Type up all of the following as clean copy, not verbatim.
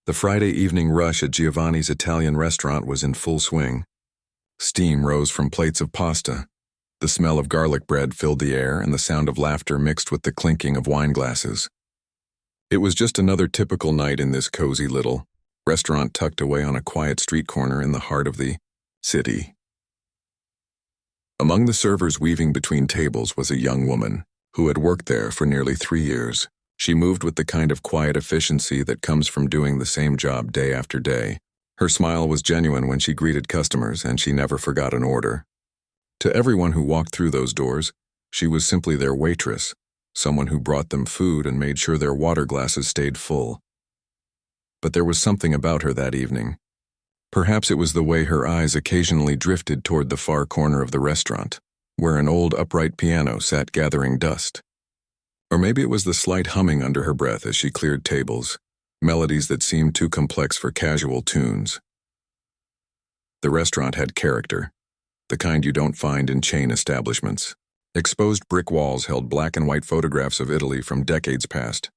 The Friday evening rush at Giovanni's Italian restaurant was in full swing. Steam rose from plates of pasta. The smell of garlic bread filled the air, and the sound of laughter mixed with the clinking of wine glasses. It was just another typical night in this cozy little restaurant tucked away on a quiet street corner in the heart of the city. Among the servers weaving between tables was a young woman who had worked there for nearly 3 years. She moved with the kind of quiet efficiency that comes from doing the same job day after day. Her smile was genuine when she greeted customers, and she never forgot an order. To everyone who walked through those doors, she was simply their waitress, someone who brought them food and made sure their water glasses stayed full. But there was something about her that evening. Perhaps it was the way her eyes occasionally drifted toward the far corner of the restaurant, where an old upright piano sat gathering dust. Or maybe it was the slight humming under her breath as she cleared tables, melodies that seemed too complex for casual tunes. The restaurant had character, the kind you don't find in chain establishments. Exposed brick walls held black and white photographs of Italy from decades past.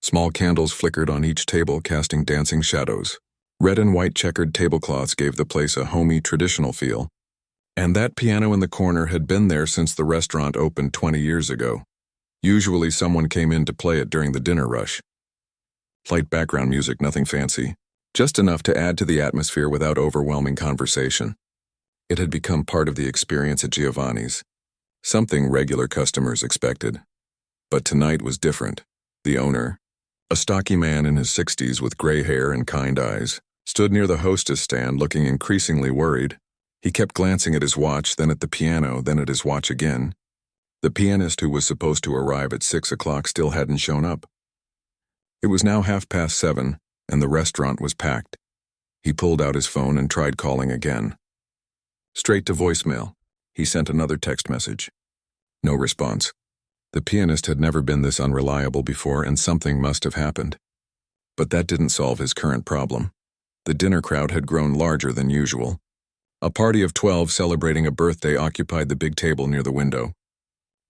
Small candles flickered on each table, casting dancing shadows. Red and white checkered tablecloths gave the place a homey, traditional feel. And that piano in the corner had been there since the restaurant opened 20 years ago. Usually someone came in to play it during the dinner rush. Light background music, nothing fancy, just enough to add to the atmosphere without overwhelming conversation. It had become part of the experience at Giovanni's, something regular customers expected. But tonight was different. The owner, a stocky man in his 60s with gray hair and kind eyes, stood near the hostess stand looking increasingly worried. He kept glancing at his watch, then at the piano, then at his watch again. The pianist who was supposed to arrive at 6 o'clock still hadn't shown up. It was now 7:30, and the restaurant was packed. He pulled out his phone and tried calling again. Straight to voicemail. He sent another text message. No response. The pianist had never been this unreliable before, and something must have happened. But that didn't solve his current problem. The dinner crowd had grown larger than usual. A party of 12 celebrating a birthday occupied the big table near the window.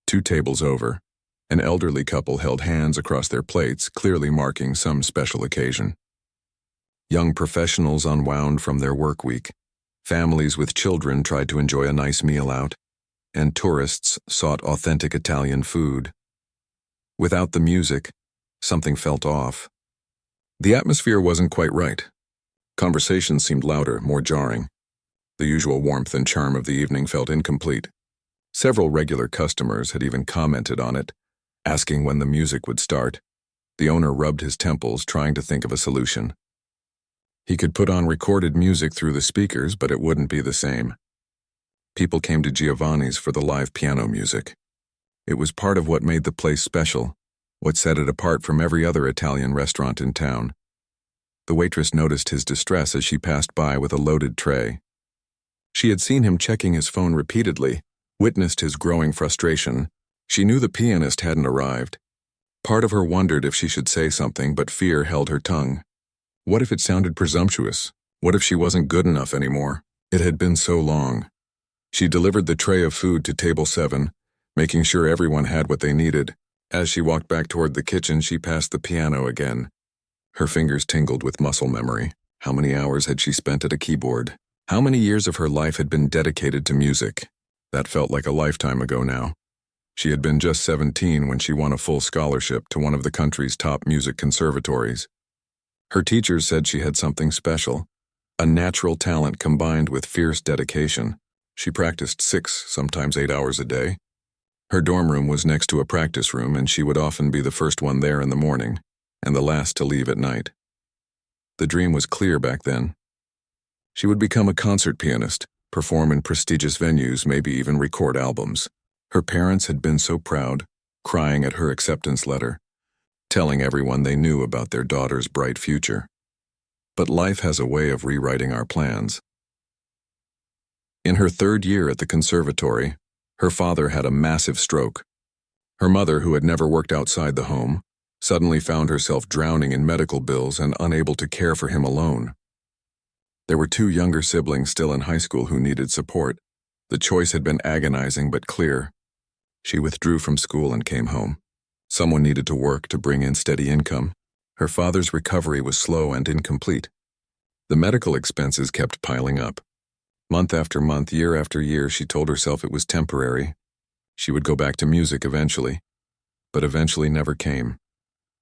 2 tables over, an elderly couple held hands across their plates, clearly marking some special occasion. Young professionals unwound from their work week. Families with children tried to enjoy a nice meal out, and tourists sought authentic Italian food. Without the music, something felt off. The atmosphere wasn't quite right. Conversations seemed louder, more jarring. The usual warmth and charm of the evening felt incomplete. Several regular customers had even commented on it, asking when the music would start. The owner rubbed his temples, trying to think of a solution. He could put on recorded music through the speakers, but it wouldn't be the same. People came to Giovanni's for the live piano music. It was part of what made the place special, what set it apart from every other Italian restaurant in town. The waitress noticed his distress as she passed by with a loaded tray. She had seen him checking his phone repeatedly, witnessed his growing frustration. She knew the pianist hadn't arrived. Part of her wondered if she should say something, but fear held her tongue. What if it sounded presumptuous? What if she wasn't good enough anymore? It had been so long. She delivered the tray of food to table 7, making sure everyone had what they needed. As she walked back toward the kitchen, she passed the piano again. Her fingers tingled with muscle memory. How many hours had she spent at a keyboard? How many years of her life had been dedicated to music? That felt like a lifetime ago now. She had been just 17 when she won a full scholarship to one of the country's top music conservatories. Her teachers said she had something special, a natural talent combined with fierce dedication. She practiced 6, sometimes 8 hours a day. Her dorm room was next to a practice room, and she would often be the first one there in the morning, and the last to leave at night. The dream was clear back then. She would become a concert pianist, perform in prestigious venues, maybe even record albums. Her parents had been so proud, crying at her acceptance letter, telling everyone they knew about their daughter's bright future. But life has a way of rewriting our plans. In her 3rd year at the conservatory, her father had a massive stroke. Her mother, who had never worked outside the home, suddenly found herself drowning in medical bills and unable to care for him alone. There were 2 younger siblings still in high school who needed support. The choice had been agonizing but clear. She withdrew from school and came home. Someone needed to work to bring in steady income. Her father's recovery was slow and incomplete. The medical expenses kept piling up. Month after month, year after year, she told herself it was temporary. She would go back to music eventually, but eventually never came.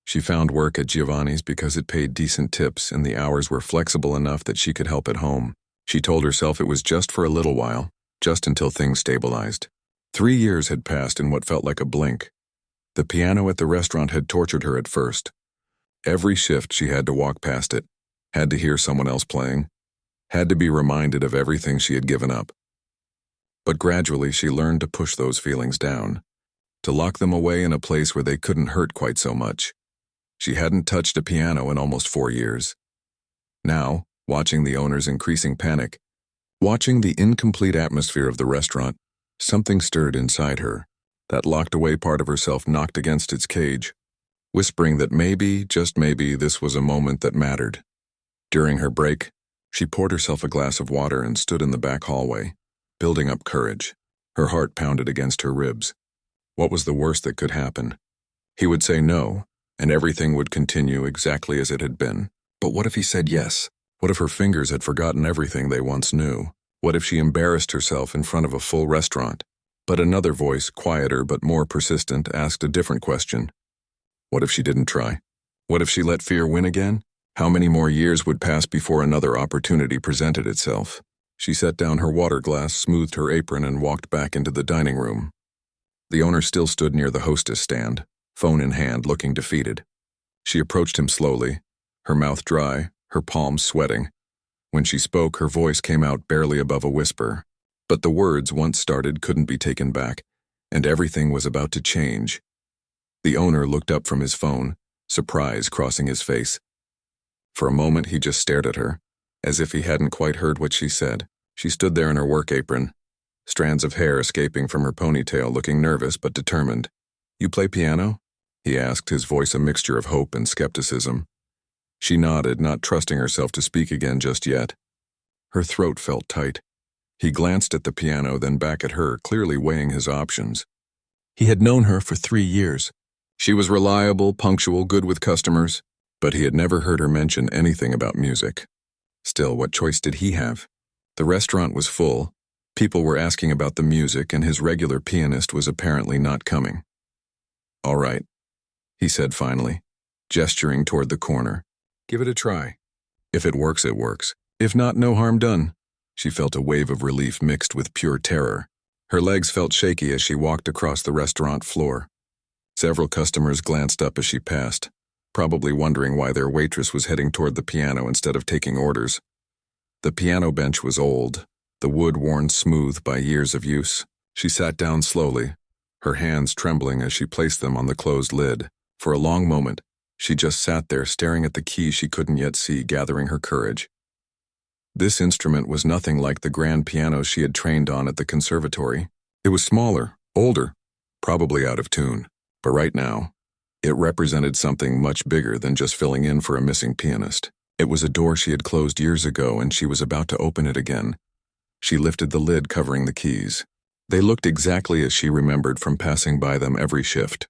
She found work at Giovanni's because it paid decent tips and the hours were flexible enough that she could help at home. She told herself it was just for a little while, just until things stabilized. 3 years had passed in what felt like a blink. The piano at the restaurant had tortured her at first. Every shift she had to walk past it, had to hear someone else playing, had to be reminded of everything she had given up. But gradually she learned to push those feelings down, to lock them away in a place where they couldn't hurt quite so much. She hadn't touched a piano in almost 4 years. Now, watching the owner's increasing panic, watching the incomplete atmosphere of the restaurant, something stirred inside her. That locked-away part of herself knocked against its cage, whispering that maybe, just maybe, this was a moment that mattered. During her break, she poured herself a glass of water and stood in the back hallway, building up courage. Her heart pounded against her ribs. What was the worst that could happen? He would say no, and everything would continue exactly as it had been. But what if he said yes? What if her fingers had forgotten everything they once knew? What if she embarrassed herself in front of a full restaurant? But another voice, quieter but more persistent, asked a different question. What if she didn't try? What if she let fear win again? How many more years would pass before another opportunity presented itself? She set down her water glass, smoothed her apron, and walked back into the dining room. The owner still stood near the hostess stand, phone in hand, looking defeated. She approached him slowly, her mouth dry, her palms sweating. When she spoke, her voice came out barely above a whisper. But the words, once started, couldn't be taken back, and everything was about to change. The owner looked up from his phone, surprise crossing his face. For a moment, he just stared at her, as if he hadn't quite heard what she said. She stood there in her work apron, strands of hair escaping from her ponytail, looking nervous but determined. "You play piano?" he asked, his voice a mixture of hope and skepticism. She nodded, not trusting herself to speak again just yet. Her throat felt tight. He glanced at the piano, then back at her, clearly weighing his options. He had known her for 3 years. She was reliable, punctual, good with customers, but he had never heard her mention anything about music. Still, what choice did he have? The restaurant was full, people were asking about the music, and his regular pianist was apparently not coming. "All right," he said finally, gesturing toward the corner. "Give it a try. If it works, it works. If not, no harm done." She felt a wave of relief mixed with pure terror. Her legs felt shaky as she walked across the restaurant floor. Several customers glanced up as she passed, probably wondering why their waitress was heading toward the piano instead of taking orders. The piano bench was old, the wood worn smooth by years of use. She sat down slowly, her hands trembling as she placed them on the closed lid. For a long moment, she just sat there staring at the key she couldn't yet see, gathering her courage. This instrument was nothing like the grand piano she had trained on at the conservatory. It was smaller, older, probably out of tune. But right now, it represented something much bigger than just filling in for a missing pianist. It was a door she had closed years ago, and she was about to open it again. She lifted the lid covering the keys. They looked exactly as she remembered from passing by them every shift.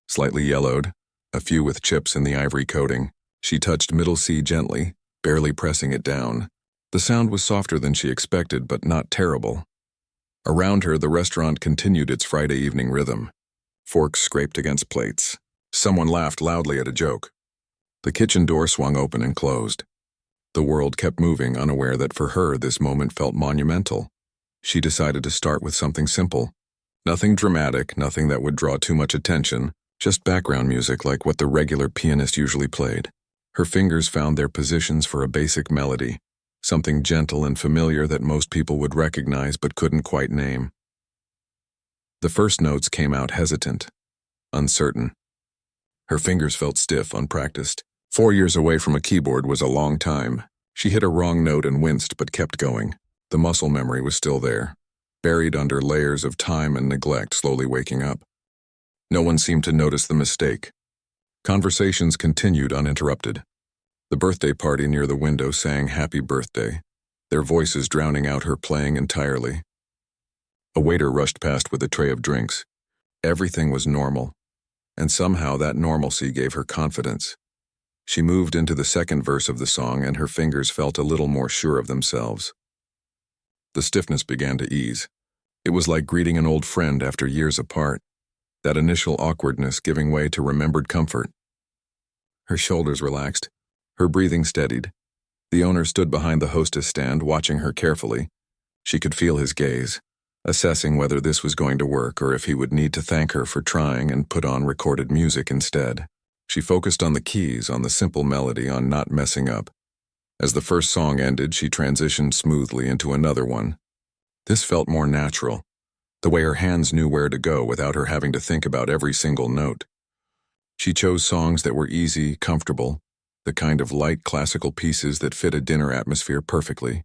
Slightly yellowed, a few with chips in the ivory coating. She touched middle C gently, barely pressing it down. The sound was softer than she expected, but not terrible. Around her, the restaurant continued its Friday evening rhythm. Forks scraped against plates. Someone laughed loudly at a joke. The kitchen door swung open and closed. The world kept moving, unaware that for her this moment felt monumental. She decided to start with something simple. Nothing dramatic, nothing that would draw too much attention, just background music like what the regular pianist usually played. Her fingers found their positions for a basic melody, something gentle and familiar that most people would recognize but couldn't quite name. The first notes came out hesitant, uncertain. Her fingers felt stiff, unpracticed. 4 years away from a keyboard was a long time. She hit a wrong note and winced but kept going. The muscle memory was still there, buried under layers of time and neglect, slowly waking up. No one seemed to notice the mistake. Conversations continued uninterrupted. The birthday party near the window sang "Happy Birthday," their voices drowning out her playing entirely. A waiter rushed past with a tray of drinks. Everything was normal, and somehow that normalcy gave her confidence. She moved into the second verse of the song and her fingers felt a little more sure of themselves. The stiffness began to ease. It was like greeting an old friend after years apart, that initial awkwardness giving way to remembered comfort. Her shoulders relaxed, her breathing steadied. The owner stood behind the hostess stand, watching her carefully. She could feel his gaze, assessing whether this was going to work or if he would need to thank her for trying and put on recorded music instead. She focused on the keys, on the simple melody, on not messing up. As the first song ended, she transitioned smoothly into another one. This felt more natural, the way her hands knew where to go without her having to think about every single note. She chose songs that were easy, comfortable, the kind of light classical pieces that fit a dinner atmosphere perfectly.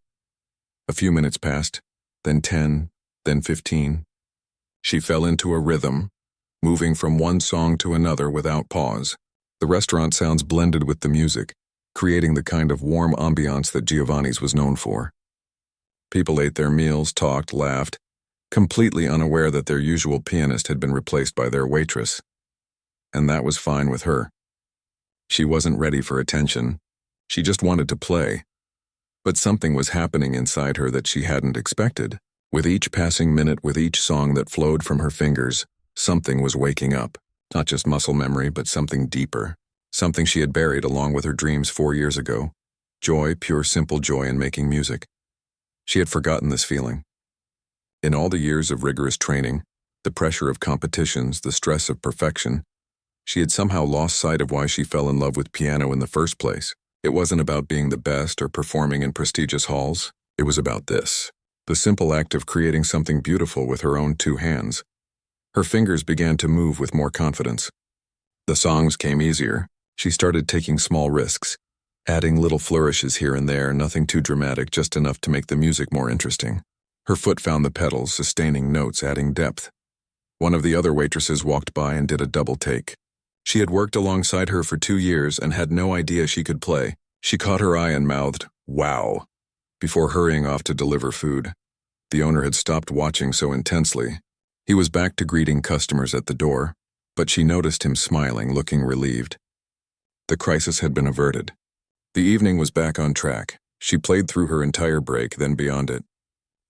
A few minutes passed, then 10, then 15. She fell into a rhythm, moving from one song to another without pause. The restaurant sounds blended with the music, creating the kind of warm ambiance that Giovanni's was known for. People ate their meals, talked, laughed, completely unaware that their usual pianist had been replaced by their waitress. And that was fine with her. She wasn't ready for attention. She just wanted to play. But something was happening inside her that she hadn't expected. With each passing minute, with each song that flowed from her fingers, something was waking up. Not just muscle memory, but something deeper. Something she had buried along with her dreams 4 years ago. Joy, pure simple joy in making music. She had forgotten this feeling. In all the years of rigorous training, the pressure of competitions, the stress of perfection, she had somehow lost sight of why she fell in love with piano in the first place. It wasn't about being the best or performing in prestigious halls. It was about this, the simple act of creating something beautiful with her own 2 hands. Her fingers began to move with more confidence. The songs came easier. She started taking small risks, adding little flourishes here and there, nothing too dramatic, just enough to make the music more interesting. Her foot found the pedals, sustaining notes, adding depth. One of the other waitresses walked by and did a double take. She had worked alongside her for 2 years and had no idea she could play. She caught her eye and mouthed, "Wow," before hurrying off to deliver food. The owner had stopped watching so intensely. He was back to greeting customers at the door, but she noticed him smiling, looking relieved. The crisis had been averted. The evening was back on track. She played through her entire break, then beyond it.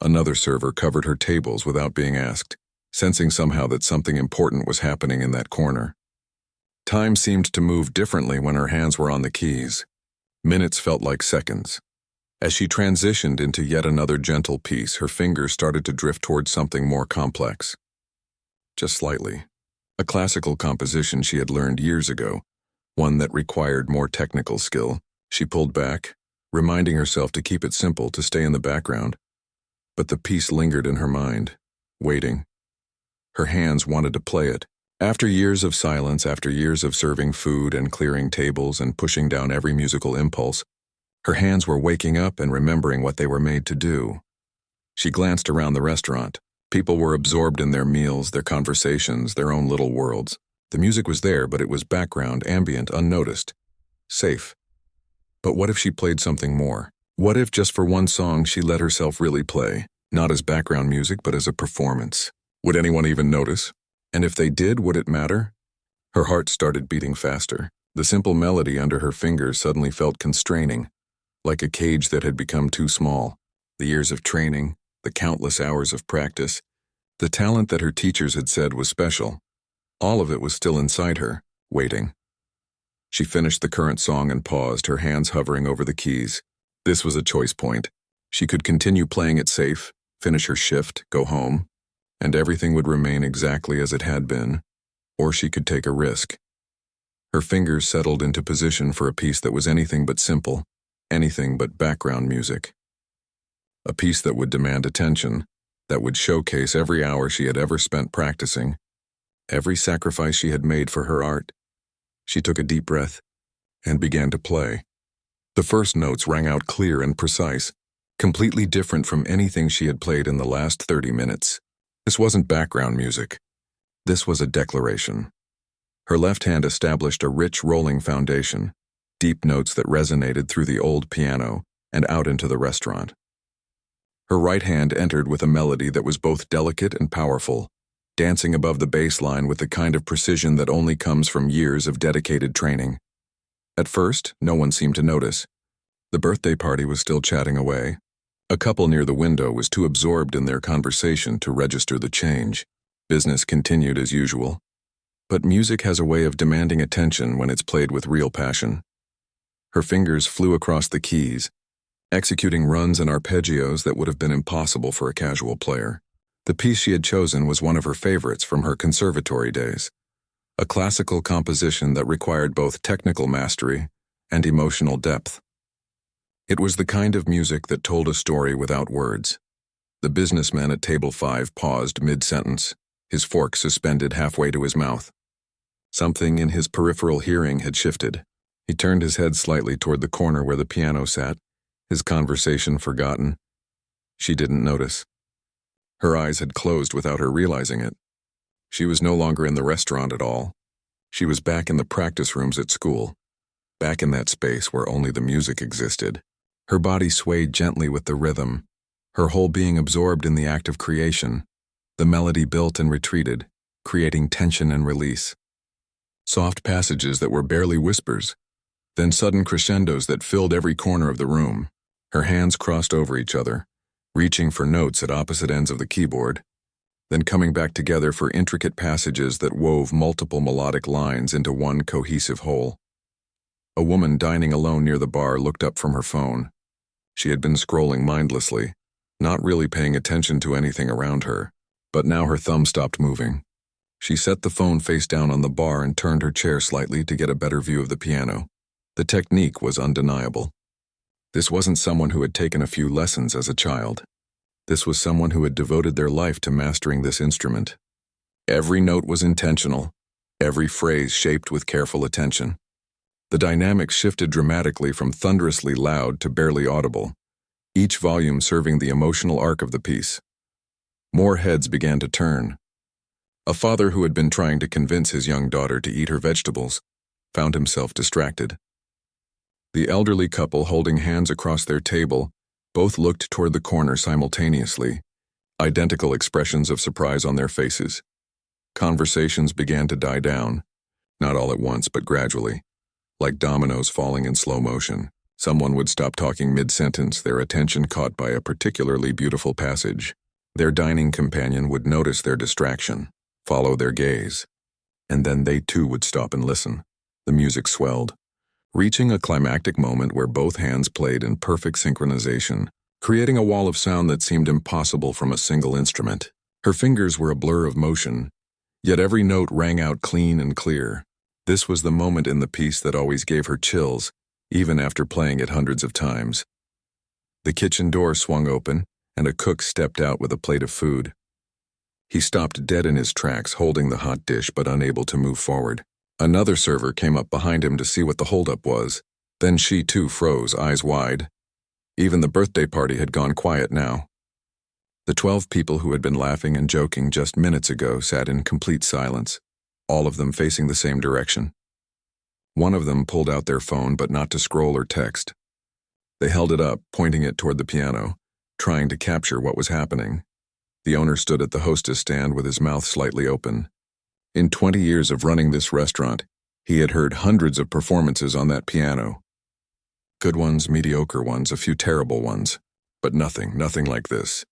Another server covered her tables without being asked, sensing somehow that something important was happening in that corner. Time seemed to move differently when her hands were on the keys. Minutes felt like seconds. As she transitioned into yet another gentle piece, her fingers started to drift towards something more complex. Just slightly. A classical composition she had learned years ago, one that required more technical skill. She pulled back, reminding herself to keep it simple, to stay in the background. But the piece lingered in her mind, waiting. Her hands wanted to play it. After years of silence, after years of serving food and clearing tables and pushing down every musical impulse, her hands were waking up and remembering what they were made to do. She glanced around the restaurant. People were absorbed in their meals, their conversations, their own little worlds. The music was there, but it was background, ambient, unnoticed. Safe. But what if she played something more? What if just for one song she let herself really play? Not as background music, but as a performance. Would anyone even notice? And if they did, would it matter? Her heart started beating faster. The simple melody under her fingers suddenly felt constraining, like a cage that had become too small. The years of training, the countless hours of practice, the talent that her teachers had said was special. All of it was still inside her, waiting. She finished the current song and paused, her hands hovering over the keys. This was a choice point. She could continue playing it safe, finish her shift, go home, and everything would remain exactly as it had been, or she could take a risk. Her fingers settled into position for a piece that was anything but simple, anything but background music. A piece that would demand attention, that would showcase every hour she had ever spent practicing, every sacrifice she had made for her art. She took a deep breath and began to play. The first notes rang out clear and precise, completely different from anything she had played in the last 30 minutes. This wasn't background music. This was a declaration. Her left hand established a rich, rolling foundation, deep notes that resonated through the old piano and out into the restaurant. Her right hand entered with a melody that was both delicate and powerful, dancing above the bass line with the kind of precision that only comes from years of dedicated training. At first, no one seemed to notice. The birthday party was still chatting away. A couple near the window was too absorbed in their conversation to register the change. Business continued as usual. But music has a way of demanding attention when it's played with real passion. Her fingers flew across the keys, executing runs and arpeggios that would have been impossible for a casual player. The piece she had chosen was one of her favorites from her conservatory days, a classical composition that required both technical mastery and emotional depth. It was the kind of music that told a story without words. The businessman at table 5 paused mid-sentence, his fork suspended halfway to his mouth. Something in his peripheral hearing had shifted. He turned his head slightly toward the corner where the piano sat, his conversation forgotten. She didn't notice. Her eyes had closed without her realizing it. She was no longer in the restaurant at all. She was back in the practice rooms at school, back in that space where only the music existed. Her body swayed gently with the rhythm, her whole being absorbed in the act of creation. The melody built and retreated, creating tension and release. Soft passages that were barely whispers, then sudden crescendos that filled every corner of the room. Her hands crossed over each other, reaching for notes at opposite ends of the keyboard, then coming back together for intricate passages that wove multiple melodic lines into one cohesive whole. A woman dining alone near the bar looked up from her phone. She had been scrolling mindlessly, not really paying attention to anything around her, but now her thumb stopped moving. She set the phone face down on the bar and turned her chair slightly to get a better view of the piano. The technique was undeniable. This wasn't someone who had taken a few lessons as a child. This was someone who had devoted their life to mastering this instrument. Every note was intentional, every phrase shaped with careful attention. The dynamics shifted dramatically from thunderously loud to barely audible, each volume serving the emotional arc of the piece. More heads began to turn. A father who had been trying to convince his young daughter to eat her vegetables found himself distracted. The elderly couple holding hands across their table both looked toward the corner simultaneously, identical expressions of surprise on their faces. Conversations began to die down, not all at once but gradually. Like dominoes falling in slow motion, someone would stop talking mid-sentence, their attention caught by a particularly beautiful passage. Their dining companion would notice their distraction, follow their gaze, and then they too would stop and listen. The music swelled, reaching a climactic moment where both hands played in perfect synchronization, creating a wall of sound that seemed impossible from a single instrument. Her fingers were a blur of motion, yet every note rang out clean and clear. This was the moment in the piece that always gave her chills, even after playing it hundreds of times. The kitchen door swung open, and a cook stepped out with a plate of food. He stopped dead in his tracks, holding the hot dish but unable to move forward. Another server came up behind him to see what the holdup was. Then she too froze, eyes wide. Even the birthday party had gone quiet now. The 12 people who had been laughing and joking just minutes ago sat in complete silence, all of them facing the same direction. One of them pulled out their phone, but not to scroll or text. They held it up, pointing it toward the piano, trying to capture what was happening. The owner stood at the hostess stand with his mouth slightly open. In 20 years of running this restaurant, he had heard hundreds of performances on that piano. Good ones, mediocre ones, a few terrible ones, but nothing like this.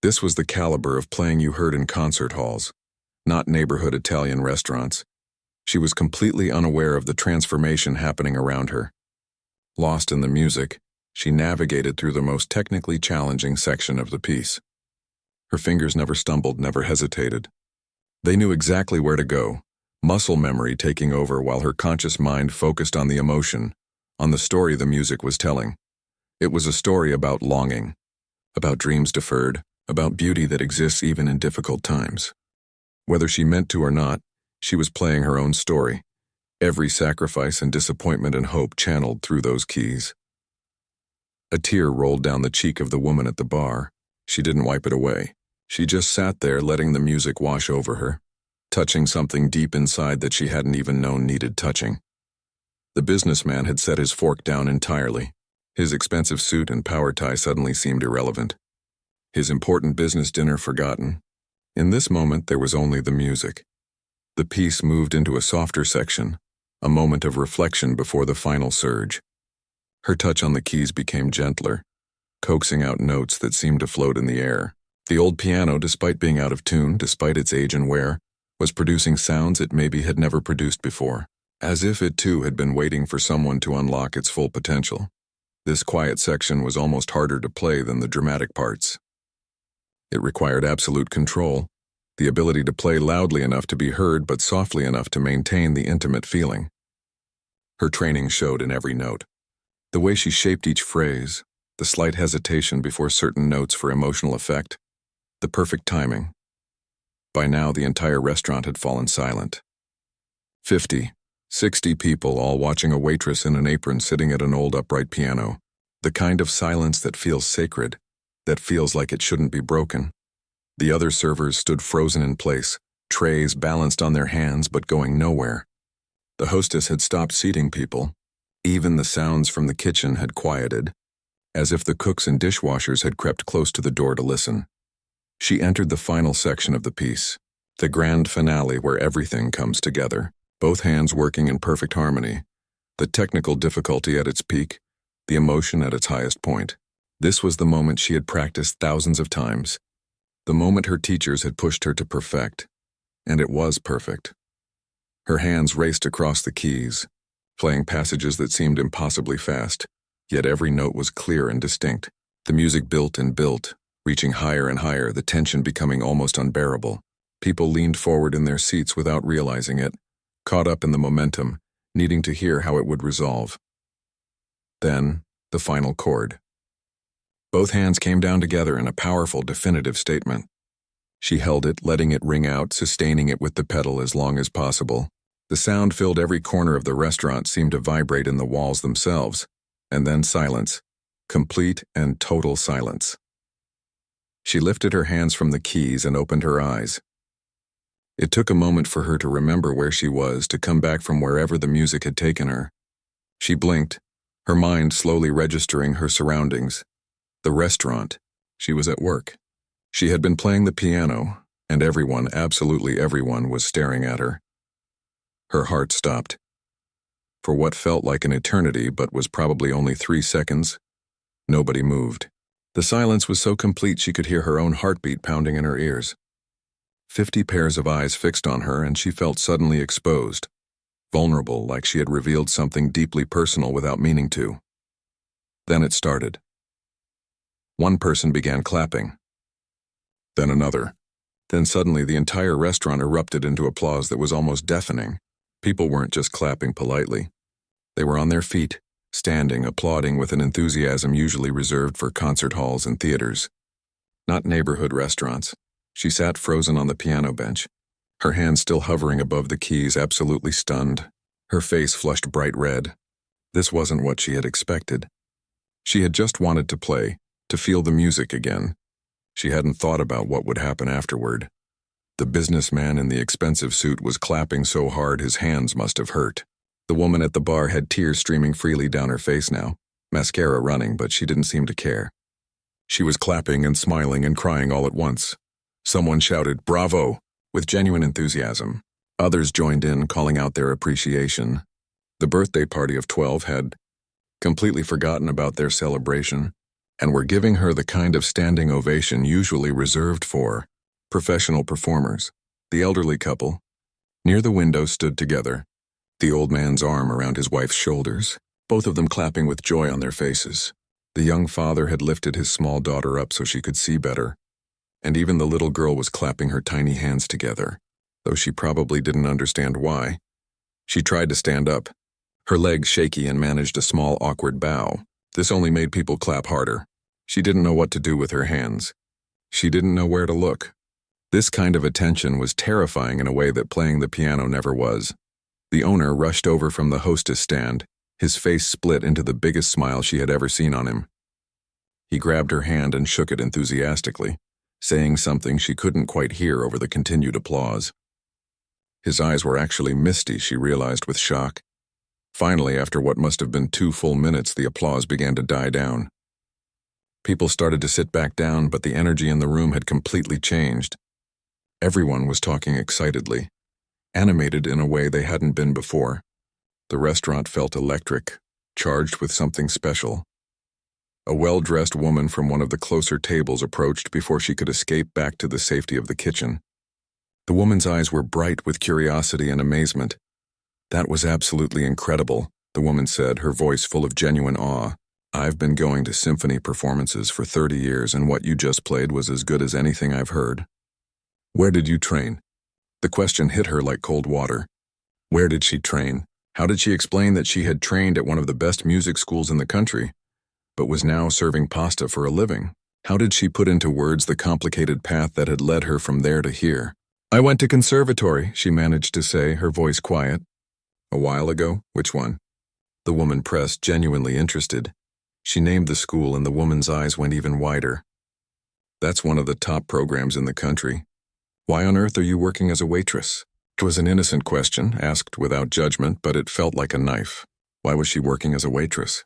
This was the caliber of playing you heard in concert halls, not neighborhood Italian restaurants. She was completely unaware of the transformation happening around her. Lost in the music, she navigated through the most technically challenging section of the piece. Her fingers never stumbled, never hesitated. They knew exactly where to go, muscle memory taking over while her conscious mind focused on the emotion, on the story the music was telling. It was a story about longing, about dreams deferred, about beauty that exists even in difficult times. Whether she meant to or not, she was playing her own story, every sacrifice and disappointment and hope channeled through those keys. A tear rolled down the cheek of the woman at the bar. She didn't wipe it away. She just sat there letting the music wash over her, touching something deep inside that she hadn't even known needed touching. The businessman had set his fork down entirely. His expensive suit and power tie suddenly seemed irrelevant. His important business dinner forgotten. In this moment there was only the music. The piece moved into a softer section, a moment of reflection before the final surge. Her touch on the keys became gentler, coaxing out notes that seemed to float in the air. The old piano, despite being out of tune, despite its age and wear, was producing sounds it maybe had never produced before, as if it too had been waiting for someone to unlock its full potential. This quiet section was almost harder to play than the dramatic parts. It required absolute control, the ability to play loudly enough to be heard but softly enough to maintain the intimate feeling. Her training showed in every note. The way she shaped each phrase, the slight hesitation before certain notes for emotional effect, the perfect timing. By now, the entire restaurant had fallen silent. 50, 60 people all watching a waitress in an apron sitting at an old upright piano. The kind of silence that feels sacred, that feels like it shouldn't be broken. The other servers stood frozen in place, trays balanced on their hands but going nowhere. The hostess had stopped seating people. Even the sounds from the kitchen had quieted, as if the cooks and dishwashers had crept close to the door to listen. She entered the final section of the piece, the grand finale where everything comes together, both hands working in perfect harmony, the technical difficulty at its peak, the emotion at its highest point. This was the moment she had practiced thousands of times, the moment her teachers had pushed her to perfect, and it was perfect. Her hands raced across the keys, playing passages that seemed impossibly fast, yet every note was clear and distinct. The music built and built, reaching higher and higher, the tension becoming almost unbearable. People leaned forward in their seats without realizing it, caught up in the momentum, needing to hear how it would resolve. Then, the final chord. Both hands came down together in a powerful, definitive statement. She held it, letting it ring out, sustaining it with the pedal as long as possible. The sound filled every corner of the restaurant, seemed to vibrate in the walls themselves. And then silence. Complete and total silence. She lifted her hands from the keys and opened her eyes. It took a moment for her to remember where she was, to come back from wherever the music had taken her. She blinked, her mind slowly registering her surroundings. The restaurant. She was at work. She had been playing the piano, and everyone, absolutely everyone, was staring at her. Her heart stopped. For what felt like an eternity but was probably only 3 seconds, nobody moved. The silence was so complete she could hear her own heartbeat pounding in her ears. 50 pairs of eyes fixed on her, and she felt suddenly exposed, vulnerable, like she had revealed something deeply personal without meaning to. Then it started. One person began clapping. Then another. Then suddenly the entire restaurant erupted into applause that was almost deafening. People weren't just clapping politely. They were on their feet, standing, applauding with an enthusiasm usually reserved for concert halls and theaters. Not neighborhood restaurants. She sat frozen on the piano bench, her hands still hovering above the keys, absolutely stunned. Her face flushed bright red. This wasn't what she had expected. She had just wanted to play, to feel the music again. She hadn't thought about what would happen afterward. The businessman in the expensive suit was clapping so hard his hands must have hurt. The woman at the bar had tears streaming freely down her face now, mascara running, but she didn't seem to care. She was clapping and smiling and crying all at once. Someone shouted, "Bravo!" with genuine enthusiasm. Others joined in, calling out their appreciation. The birthday party of 12 had completely forgotten about their celebration and were giving her the kind of standing ovation usually reserved for professional performers. The elderly couple, near the window, stood together, the old man's arm around his wife's shoulders, both of them clapping with joy on their faces. The young father had lifted his small daughter up so she could see better, and even the little girl was clapping her tiny hands together, though she probably didn't understand why. She tried to stand up, her legs shaky, and managed a small, awkward bow. This only made people clap harder. She didn't know what to do with her hands. She didn't know where to look. This kind of attention was terrifying in a way that playing the piano never was. The owner rushed over from the hostess stand, his face split into the biggest smile she had ever seen on him. He grabbed her hand and shook it enthusiastically, saying something she couldn't quite hear over the continued applause. His eyes were actually misty, she realized with shock. Finally, after what must have been 2 full minutes, the applause began to die down. People started to sit back down, but the energy in the room had completely changed. Everyone was talking excitedly, animated in a way they hadn't been before. The restaurant felt electric, charged with something special. A well-dressed woman from one of the closer tables approached before she could escape back to the safety of the kitchen. The woman's eyes were bright with curiosity and amazement. "That was absolutely incredible," the woman said, her voice full of genuine awe. "I've been going to symphony performances for 30 years, and what you just played was as good as anything I've heard." "Where did you train?" The question hit her like cold water. Where did she train? How did she explain that she had trained at one of the best music schools in the country, but was now serving pasta for a living? How did she put into words the complicated path that had led her from there to here? "I went to conservatory," she managed to say, her voice quiet. "A while ago? Which one?" The woman pressed, genuinely interested. She named the school, and the woman's eyes went even wider. "That's one of the top programs in the country. Why on earth are you working as a waitress?" It was an innocent question, asked without judgment, but it felt like a knife. Why was she working as a waitress?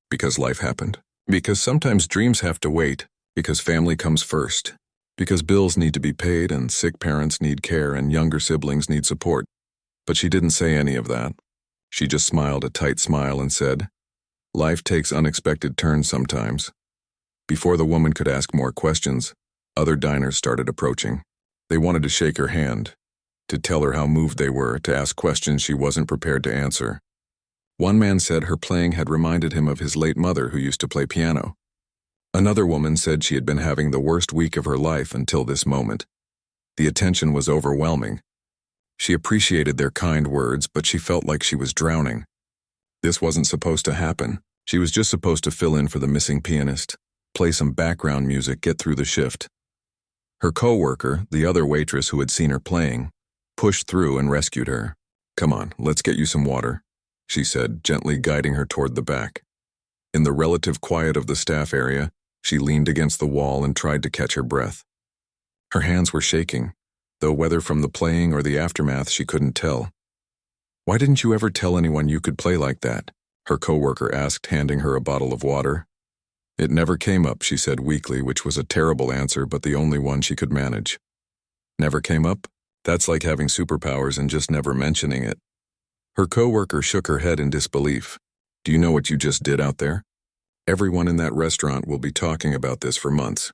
Because life happened. Because sometimes dreams have to wait. Because family comes first. Because bills need to be paid, and sick parents need care, and younger siblings need support. But she didn't say any of that. She just smiled a tight smile and said, "Life takes unexpected turns sometimes." Before the woman could ask more questions, other diners started approaching. They wanted to shake her hand, to tell her how moved they were, to ask questions she wasn't prepared to answer. One man said her playing had reminded him of his late mother, who used to play piano. Another woman said she had been having the worst week of her life until this moment. The attention was overwhelming. She appreciated their kind words, but she felt like she was drowning. This wasn't supposed to happen. She was just supposed to fill in for the missing pianist, play some background music, get through the shift. Her co-worker, the other waitress who had seen her playing, pushed through and rescued her. "Come on, let's get you some water," she said, gently guiding her toward the back. In the relative quiet of the staff area, she leaned against the wall and tried to catch her breath. Her hands were shaking, though whether from the playing or the aftermath she couldn't tell. "Why didn't you ever tell anyone you could play like that?" her co-worker asked, handing her a bottle of water. "It never came up," she said weakly, which was a terrible answer, but the only one she could manage. "Never came up? That's like having superpowers and just never mentioning it." Her co-worker shook her head in disbelief. "Do you know what you just did out there? Everyone in that restaurant will be talking about this for months.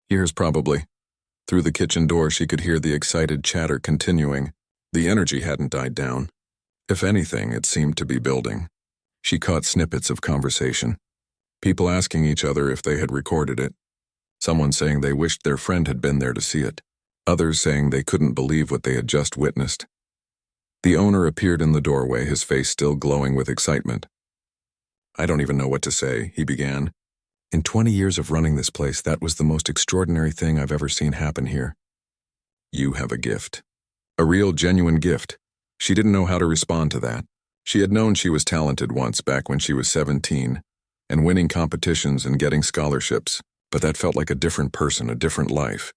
Years, probably." Through the kitchen door, she could hear the excited chatter continuing. The energy hadn't died down. If anything, it seemed to be building. She caught snippets of conversation. People asking each other if they had recorded it. Someone saying they wished their friend had been there to see it. Others saying they couldn't believe what they had just witnessed. The owner appeared in the doorway, his face still glowing with excitement. "I don't even know what to say," he began. "In 20 years of running this place, that was the most extraordinary thing I've ever seen happen here. You have a gift. A real, genuine gift." She didn't know how to respond to that. She had known she was talented once, back when she was 17, and winning competitions and getting scholarships, but that felt like a different person, a different life.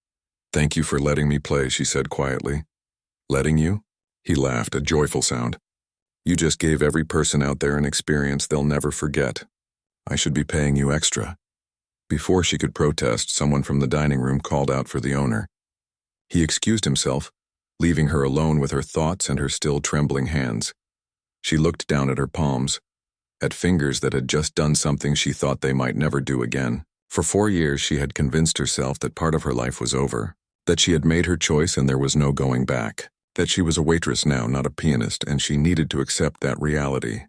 "Thank you for letting me play," she said quietly. "Letting you?" He laughed, a joyful sound. "You just gave every person out there an experience they'll never forget. I should be paying you extra." Before she could protest, someone from the dining room called out for the owner. He excused himself, leaving her alone with her thoughts and her still trembling hands. She looked down at her palms, at fingers that had just done something she thought they might never do again. For 4 years she had convinced herself that part of her life was over, that she had made her choice and there was no going back, that she was a waitress now, not a pianist, and she needed to accept that reality.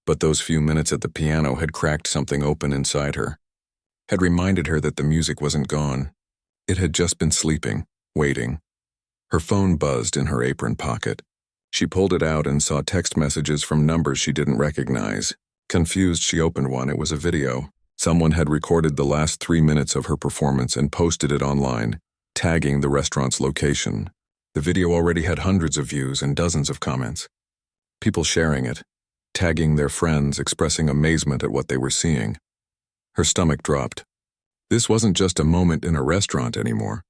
But those few minutes at the piano had cracked something open inside her, had reminded her that the music wasn't gone. It had just been sleeping, waiting. Her phone buzzed in her apron pocket. She pulled it out and saw text messages from numbers she didn't recognize. Confused, she opened one. It was a video. Someone had recorded the last 3 minutes of her performance and posted it online, tagging the restaurant's location. The video already had hundreds of views and dozens of comments. People sharing it, tagging their friends, expressing amazement at what they were seeing. Her stomach dropped. This wasn't just a moment in a restaurant anymore.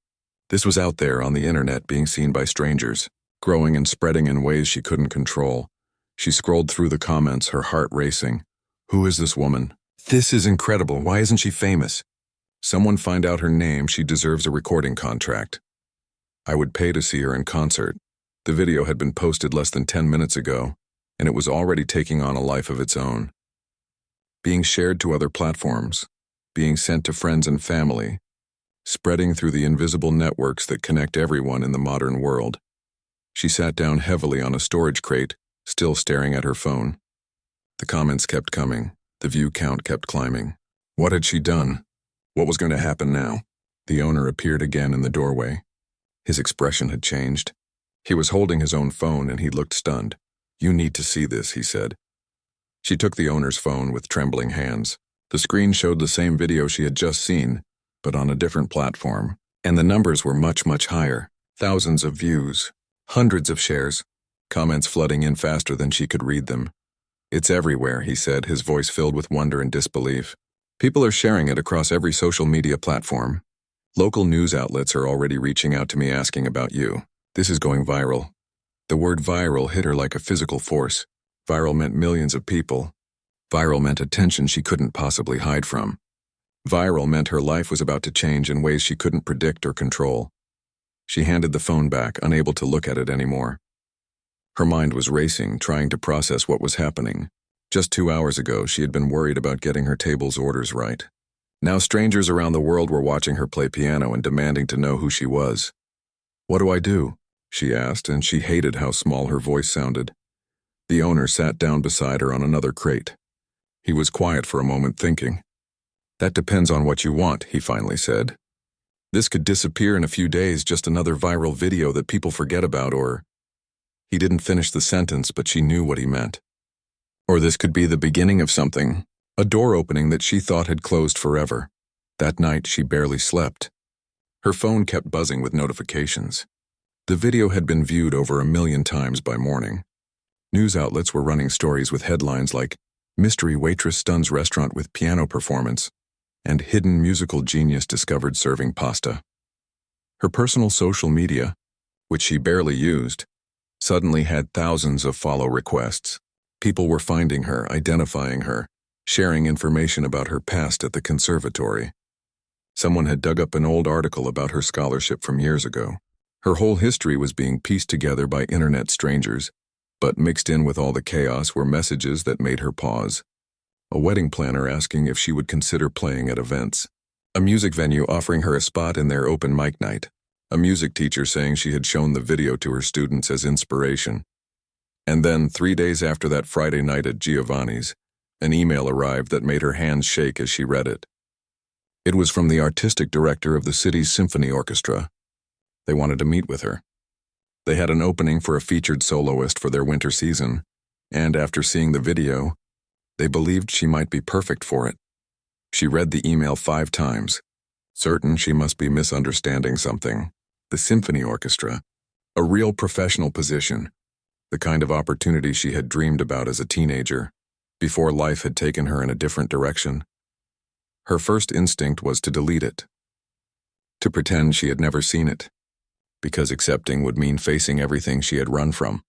This was out there on the internet, being seen by strangers, growing and spreading in ways she couldn't control. She scrolled through the comments, her heart racing. Who is this woman? This is incredible. Why isn't she famous? Someone find out her name. She deserves a recording contract. I would pay to see her in concert. The video had been posted less than 10 minutes ago. and it was already taking on a life of its own. Being shared to other platforms, being sent to friends and family, spreading through the invisible networks that connect everyone in the modern world. She sat down heavily on a storage crate, still staring at her phone. The comments kept coming. The view count kept climbing. What had she done? What was going to happen now? The owner appeared again in the doorway. His expression had changed. He was holding his own phone and he looked stunned. "You need to see this," he said. She took the owner's phone with trembling hands. The screen showed the same video she had just seen, but on a different platform. And the numbers were much, much higher. Thousands of views, hundreds of shares, comments flooding in faster than she could read them. "It's everywhere," he said, his voice filled with wonder and disbelief. "People are sharing it across every social media platform. Local news outlets are already reaching out to me asking about you. This is going viral." The word viral hit her like a physical force. Viral meant millions of people. Viral meant attention she couldn't possibly hide from. Viral meant her life was about to change in ways she couldn't predict or control. She handed the phone back, unable to look at it anymore. Her mind was racing, trying to process what was happening. Just 2 hours ago, she had been worried about getting her table's orders right. Now strangers around the world were watching her play piano and demanding to know who she was. "What do I do?" she asked, and she hated how small her voice sounded. The owner sat down beside her on another crate. He was quiet for a moment, thinking. "That depends on what you want," he finally said. "This could disappear in a few days, just another viral video that people forget about, or—" He didn't finish the sentence, but she knew what he meant. "Or this could be the beginning of something, a door opening that she thought had closed forever." That night, she barely slept. Her phone kept buzzing with notifications. The video had been viewed over 1 million times by morning. News outlets were running stories with headlines like, "Mystery Waitress Stuns Restaurant with Piano Performance," and "Hidden Musical Genius Discovered Serving Pasta." Her personal social media, which she barely used, suddenly had thousands of follow requests. People were finding her, identifying her, sharing information about her past at the conservatory. Someone had dug up an old article about her scholarship from years ago. Her whole history was being pieced together by internet strangers, but mixed in with all the chaos were messages that made her pause. A wedding planner asking if she would consider playing at events. A music venue offering her a spot in their open mic night. A music teacher saying she had shown the video to her students as inspiration. And then, 3 days after that Friday night at Giovanni's, an email arrived that made her hands shake as she read it. It was from the artistic director of the city's symphony orchestra. They wanted to meet with her. They had an opening for a featured soloist for their winter season, and after seeing the video, they believed she might be perfect for it. She read the email 5 times, certain she must be misunderstanding something. The symphony orchestra, a real professional position, the kind of opportunity she had dreamed about as a teenager, before life had taken her in a different direction. Her first instinct was to delete it, to pretend she had never seen it, because accepting would mean facing everything she had run from.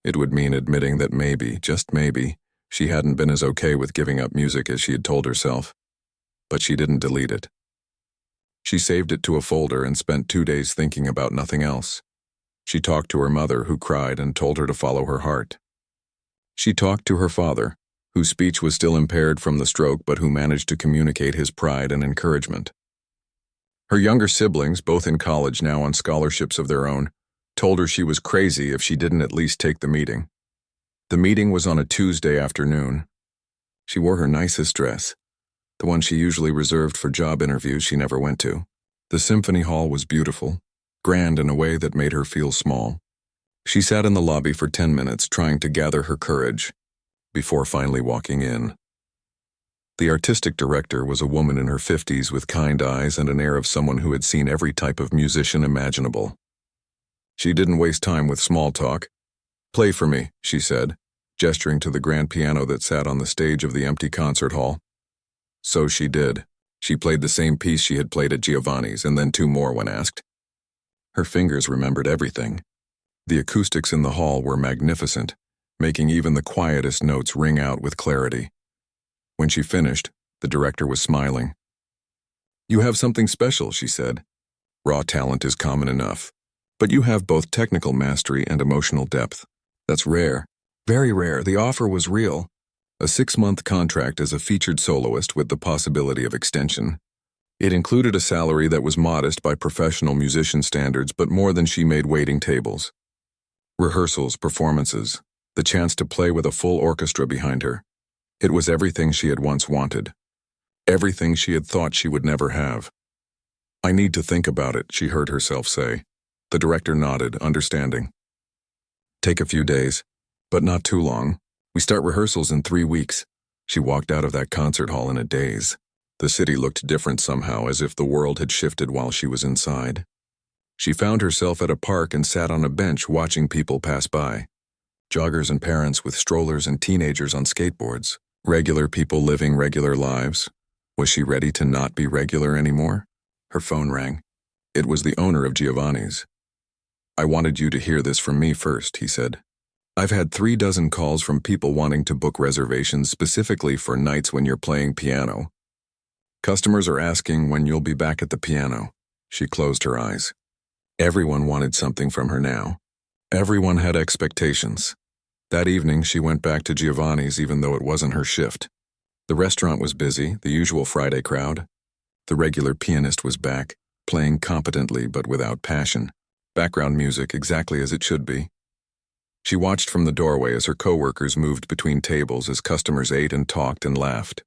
It would mean admitting that maybe, just maybe, she hadn't been as okay with giving up music as she had told herself. But she didn't delete it. She saved it to a folder and spent 2 days thinking about nothing else. She talked to her mother, who cried and told her to follow her heart. She talked to her father, whose speech was still impaired from the stroke but who managed to communicate his pride and encouragement. Her younger siblings, both in college now on scholarships of their own, told her she was crazy if she didn't at least take the meeting. The meeting was on a Tuesday afternoon. She wore her nicest dress, the one she usually reserved for job interviews she never went to. The symphony hall was beautiful, grand in a way that made her feel small. She sat in the lobby for 10 minutes trying to gather her courage, before finally walking in. The artistic director was a woman in her 50s with kind eyes and an air of someone who had seen every type of musician imaginable. She didn't waste time with small talk. "Play for me," she said, gesturing to the grand piano that sat on the stage of the empty concert hall. So she did. She played the same piece she had played at Giovanni's, and then 2 more when asked. Her fingers remembered everything. The acoustics in the hall were magnificent, making even the quietest notes ring out with clarity. When she finished, the director was smiling. "You have something special," she said. "Raw talent is common enough, but you have both technical mastery and emotional depth. That's rare, Very rare. The offer was real. A 6-month contract as a featured soloist with the possibility of extension. It included a salary that was modest by professional musician standards, but more than she made waiting tables. Rehearsals, performances, the chance to play with a full orchestra behind her. It was everything she had once wanted. Everything she had thought she would never have. I need to think about it, she heard herself say. The director nodded, understanding. Take a few days, but not too long. We start rehearsals in 3 weeks. She walked out of that concert hall in a daze. The city looked different somehow, as if the world had shifted while she was inside. She found herself at a park and sat on a bench watching people pass by. Joggers and parents with strollers and teenagers on skateboards. Regular people living regular lives. Was she ready to not be regular anymore? Her phone rang. It was the owner of Giovanni's. I wanted you to hear this from me first, he said. I've had 36 calls from people wanting to book reservations specifically for nights when you're playing piano. Customers are asking when you'll be back at the piano. She closed her eyes. Everyone wanted something from her now. Everyone had expectations. That evening, she went back to Giovanni's even though it wasn't her shift. The restaurant was busy, the usual Friday crowd. The regular pianist was back, playing competently but without passion. Background music exactly as it should be. She watched from the doorway as her coworkers moved between tables as customers ate and talked and laughed.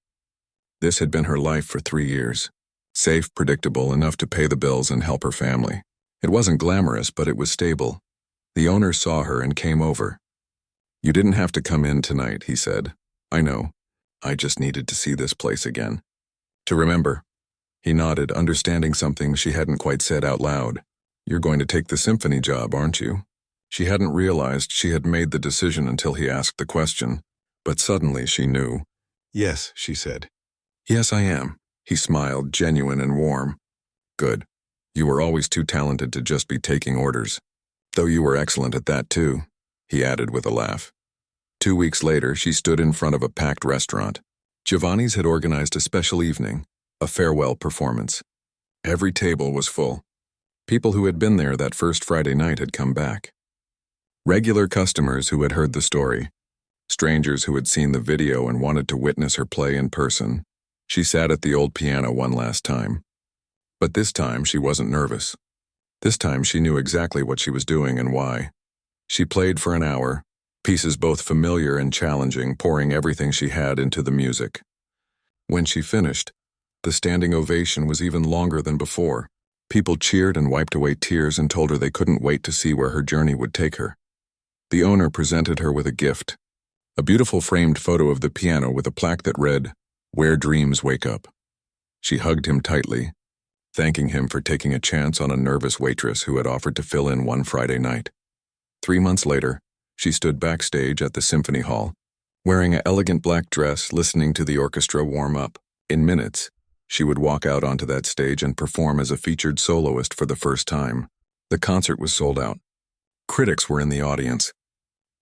This had been her life for 3 years. Safe, predictable, enough to pay the bills and help her family. It wasn't glamorous, but it was stable. The owner saw her and came over. You didn't have to come in tonight, he said. I know. I just needed to see this place again. To remember. He nodded, understanding something she hadn't quite said out loud. You're going to take the symphony job, aren't you? She hadn't realized she had made the decision until he asked the question, but suddenly she knew. Yes, she said. Yes, I am. He smiled, genuine and warm. Good. You were always too talented to just be taking orders. Though you were excellent at that too, he added with a laugh. 2 weeks later, she stood in front of a packed restaurant. Giovanni's had organized a special evening, a farewell performance. Every table was full. People who had been there that first Friday night had come back. Regular customers who had heard the story. Strangers who had seen the video and wanted to witness her play in person. She sat at the old piano one last time. But this time she wasn't nervous. This time she knew exactly what she was doing and why. She played for an hour, pieces both familiar and challenging, pouring everything she had into the music. When she finished, the standing ovation was even longer than before. People cheered and wiped away tears and told her they couldn't wait to see where her journey would take her. The owner presented her with a gift. A beautiful framed photo of the piano with a plaque that read, Where Dreams Wake Up. She hugged him tightly, thanking him for taking a chance on a nervous waitress who had offered to fill in one Friday night. 3 months later, she stood backstage at the Symphony Hall, wearing an elegant black dress, listening to the orchestra warm up. In minutes, she would walk out onto that stage and perform as a featured soloist for the first time. The concert was sold out. Critics were in the audience.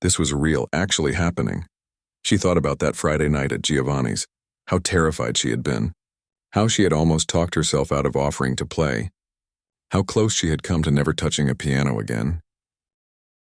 This was real, actually happening. She thought about that Friday night at Giovanni's, how terrified she had been, how she had almost talked herself out of offering to play, how close she had come to never touching a piano again,